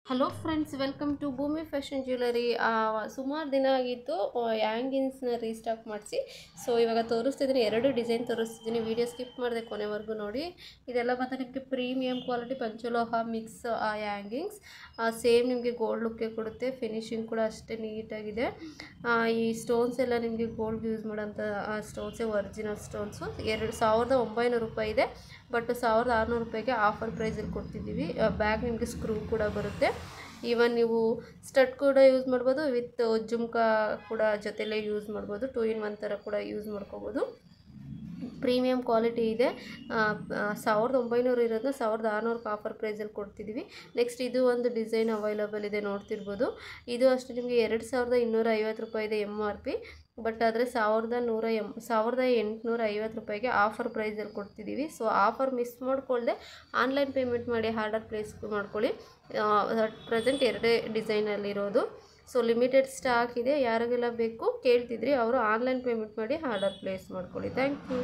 Hello friends, welcome to Bhoomi fashion jewellery. ಸುಮಾರು ದಿನ ಆಗಿತ್ತು ಹ್ಯಾಂಗಿಂಗ್ಸ್ನ ರೀಸ್ಟಾಕ್ ಮಾಡಿಸಿ. ಸೊ ಇವಾಗ ತೋರಿಸ್ತಿದ್ದೀನಿ, 2 ಡಿಸೈನ್ ತೋರಿಸ್ತಿದ್ದೀನಿ. ವಿಡಿಯೋ ಸ್ಕಿಪ್ ಮಾಡಿದೆ ಕೊನೆವರೆಗೂ ನೋಡಿ. ಇದೆಲ್ಲ ಬಂದು ನಿಮಗೆ ಪ್ರೀಮಿಯಂ ಕ್ವಾಲಿಟಿ ಪಂಚಲೋಹ ಮಿಕ್ಸ್ ಹ್ಯಾಂಗಿಂಗ್ಸ್. ಸೇಮ್ ನಿಮಗೆ ಗೋಲ್ಡ್ ಲುಕ್ಕೆ ಕೊಡುತ್ತೆ. ಫಿನಿಶಿಂಗ್ ಕೂಡ ಅಷ್ಟೇ ನೀಟಾಗಿದೆ. ಈ ಸ್ಟೋನ್ಸ್ ಎಲ್ಲ ನಿಮಗೆ ಗೋಲ್ಡ್ ಯೂಸ್ ಮಾಡೋಂಥ ಸ್ಟೋನ್ಸೇ, ಒರಿಜಿನಲ್ ಸ್ಟೋನ್ಸು. 2900 ರೂಪಾಯಿ ಇದೆ, ಬಟ್ 1600 ರೂಪಾಯಿಗೆ ಆಫರ್ ಪ್ರೈಸಲ್ಲಿ ಕೊಡ್ತಿದ್ದೀವಿ. ಬ್ಯಾಗ್ ನಿಮಗೆ ಸ್ಕ್ರೂ ಕೂಡ ಬರುತ್ತೆ. ಈವನ್ ನೀವು ಸ್ಟಡ್ ಕೂಡ ಯೂಸ್ ಮಾಡ್ಬೋದು, ವಿತ್ ಜುಮ್ಕಾ ಕೂಡ ಜೊತೆಲೇ ಯೂಸ್ ಮಾಡ್ಬೋದು. 2 in 1 ಥರ ಕೂಡ ಯೂಸ್ ಮಾಡ್ಕೋಬೋದು. ಪ್ರೀಮಿಯಂ ಕ್ವಾಲಿಟಿ ಇದೆ. 1900 ಇರೋದನ್ನ 1600ಕ್ಕೆ ಆಫರ್ ಪ್ರೈಸಲ್ಲಿ ಕೊಡ್ತಿದ್ದೀವಿ. ನೆಕ್ಸ್ಟ್ ಇದು ಒಂದು ಡಿಸೈನ್ ಅವೈಲಬಲ್ ಇದೆ, ನೋಡ್ತಿರ್ಬೋದು. ಇದು ಅಷ್ಟೇ ನಿಮಗೆ 2250 ರೂಪಾಯಿ ಇದೆ MRP, ಬಟ್ ಆದರೆ 1850 ರೂಪಾಯಿಗೆ ಆಫರ್ ಪ್ರೈಸಲ್ಲಿ ಕೊಡ್ತಿದ್ದೀವಿ. ಸೊ ಆಫರ್ ಮಿಸ್ ಮಾಡ್ಕೊಳ್ಳದೆ ಆನ್ಲೈನ್ ಪೇಮೆಂಟ್ ಮಾಡಿ ಆರ್ಡರ್ ಪ್ಲೇಸ್ ಮಾಡ್ಕೊಳ್ಳಿ. ಪ್ರೆಸೆಂಟ್ 2 ಡಿಸೈನಲ್ಲಿರೋದು. ಸೊ ಲಿಮಿಟೆಡ್ ಸ್ಟಾಕ್ ಇದೆ. ಯಾರಿಗೆಲ್ಲ ಬೇಕು ಕೇಳ್ತಿದ್ರಿ ಅವರು ಆನ್ಲೈನ್ ಪೇಮೆಂಟ್ ಮಾಡಿ ಆರ್ಡರ್ ಪ್ಲೇಸ್ ಮಾಡ್ಕೊಳ್ಳಿ. Thank you.